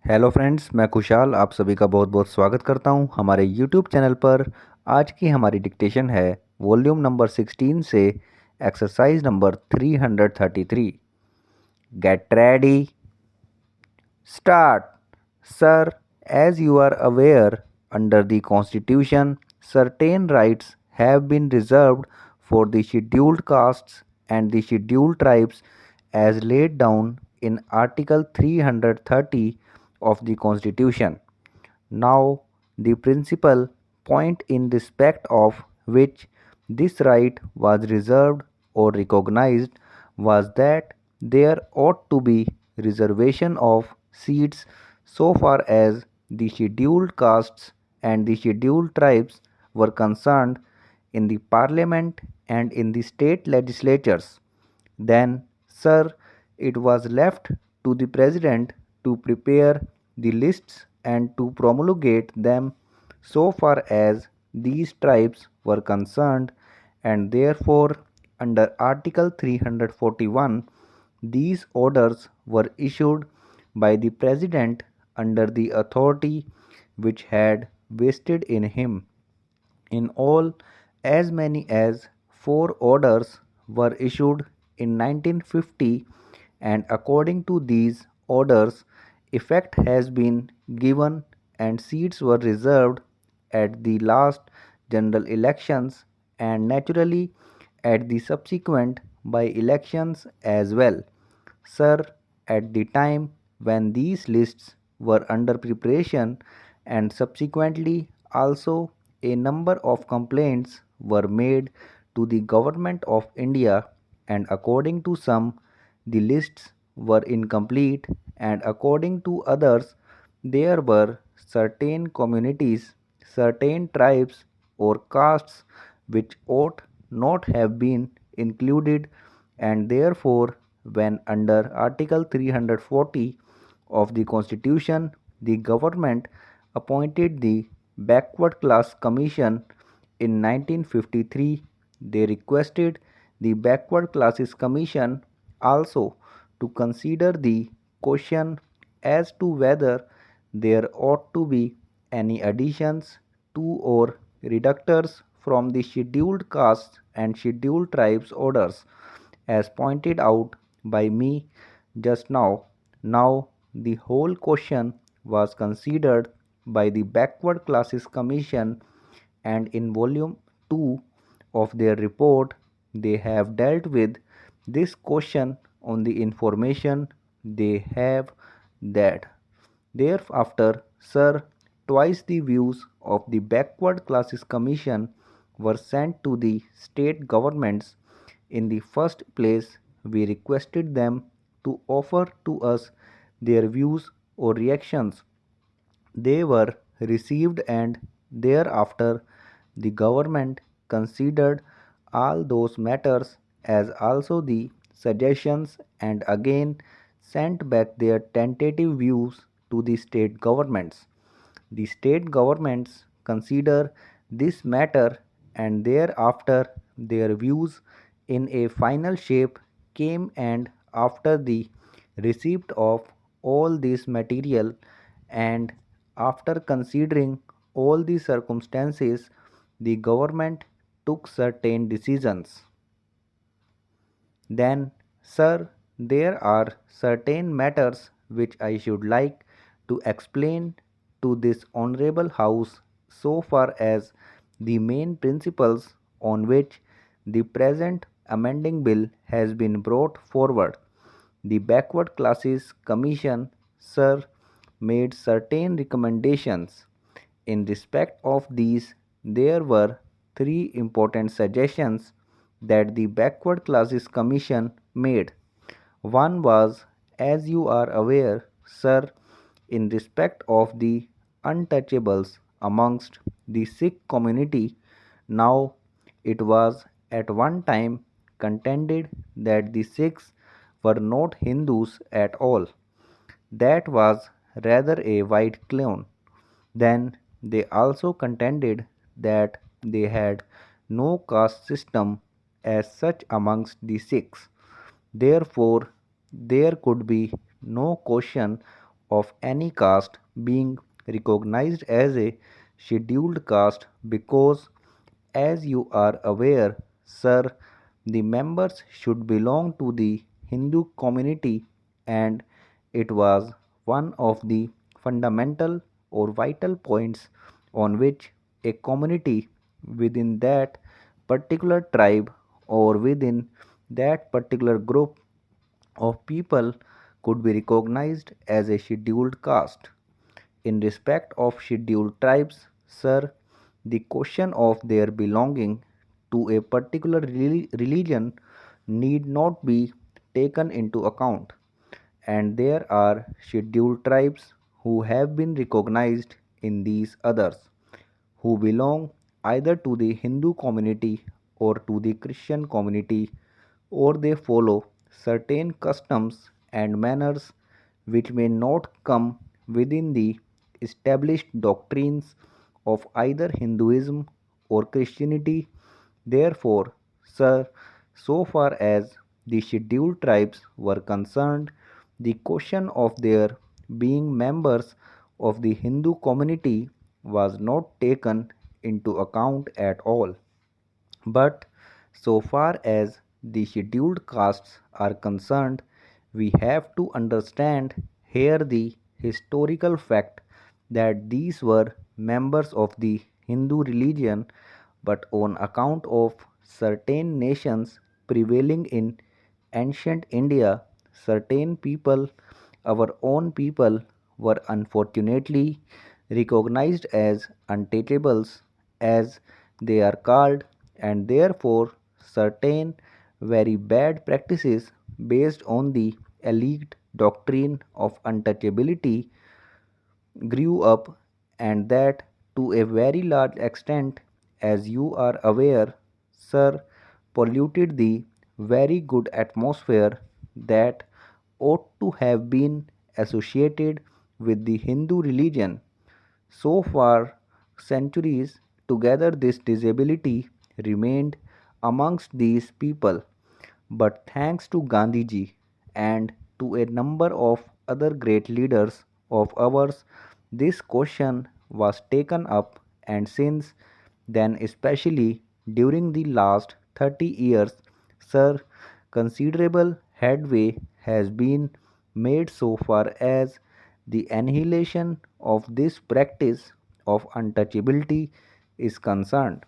Hello friends, मैं खुशाल आप सभी का बहुत बहुत स्वागत करता हूं हमारे यूट्यूब चैनल पर। आज की हमारी डिक्टेशन है वॉल्यूम नंबर 16 से exercise number 333। Get ready, start. Sir, as you are aware, under the Constitution, certain rights have been reserved for the scheduled castes and the scheduled tribes as laid down in Article 330 of the Constitution. Now, the principal point in respect of which this right was reserved or recognized was that there ought to be reservation of seats so far as the scheduled castes and the scheduled tribes were concerned in the parliament and in the state legislatures. Then, sir, it was left to the President to prepare the lists and to promulgate them so far as these tribes were concerned, and therefore, under Article 341, these orders were issued by the President under the authority which had vested in him. In all, as many as 4 orders were issued in 1950, and according to these orders, effect has been given and seats were reserved at the last general elections and naturally at the subsequent by elections as well. Sir, at the time when these lists were under preparation and subsequently also a number of complaints were made to the Government of India, and according to some, the lists were incomplete, and according to others, there were certain communities, certain tribes, or castes which ought not have been included, and therefore, when under Article 340 of the Constitution, the government appointed the Backward Class Commission in 1953, they requested the Backward Classes Commission also to consider the question as to whether there ought to be any additions to or reductors from the scheduled castes and scheduled tribes orders as pointed out by me just now. Now, the whole question was considered by the Backward Classes Commission, and in volume 2 of their report, they have dealt with this question on the information they have that. Thereafter, sir, twice the views of the Backward Classes Commission were sent to the state governments. In the first place, we requested them to offer to us their views or reactions. They were received, and thereafter the government considered all those matters as also the suggestions and again sent back their tentative views to the state governments. The state governments consider this matter, and thereafter their views in a final shape came, and after the receipt of all this material and after considering all the circumstances, the government took certain decisions. Then, sir, there are certain matters which I should like to explain to this honorable House so far as the main principles on which the present amending bill has been brought forward. The Backward Classes Commission, sir, made certain recommendations. In respect of these, there were 3 important suggestions that the Backward Classes Commission made. One was, as you are aware, sir, in respect of the untouchables amongst the Sikh community. Now, it was at one time contended that the Sikhs were not Hindus at all. That was rather a wide claim. Then they also contended that they had no caste system as such amongst the Sikhs. Therefore, there could be no question of any caste being recognized as a scheduled caste because, as you are aware, sir, the members should belong to the Hindu community, and it was one of the fundamental or vital points on which a community within that particular tribe or within that particular group of people could be recognized as a scheduled caste. In respect of scheduled tribes, sir, the question of their belonging to a particular religion need not be taken into account, and there are scheduled tribes who have been recognized in these others, who belong either to the Hindu community or to the Christian community, or they follow certain customs and manners which may not come within the established doctrines of either Hinduism or Christianity. Therefore, sir, so far as the scheduled tribes were concerned, the question of their being members of the Hindu community was not taken into account at all. But so far as the scheduled castes are concerned, we have to understand here the historical fact that these were members of the Hindu religion, but on account of certain nations prevailing in ancient India, certain people, our own people, were unfortunately recognized as untouchables, as they are called, and therefore certain very bad practices based on the elite doctrine of untouchability grew up, and that to a very large extent, as you are aware, sir, polluted the very good atmosphere that ought to have been associated with the Hindu religion. So far centuries together, this disability remained amongst these people, but thanks to Gandhiji and to a number of other great leaders of ours, this question was taken up, and since then, especially during the last 30 years, sir, considerable headway has been made so far as the annihilation of this practice of untouchability is concerned.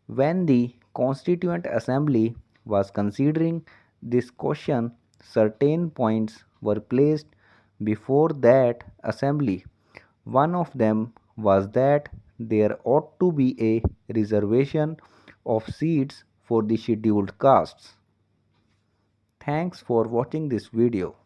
When the Constituent Assembly was considering this question, certain points were placed before that assembly. One of them was that there ought to be a reservation of seats for the scheduled castes. Thanks for watching this video.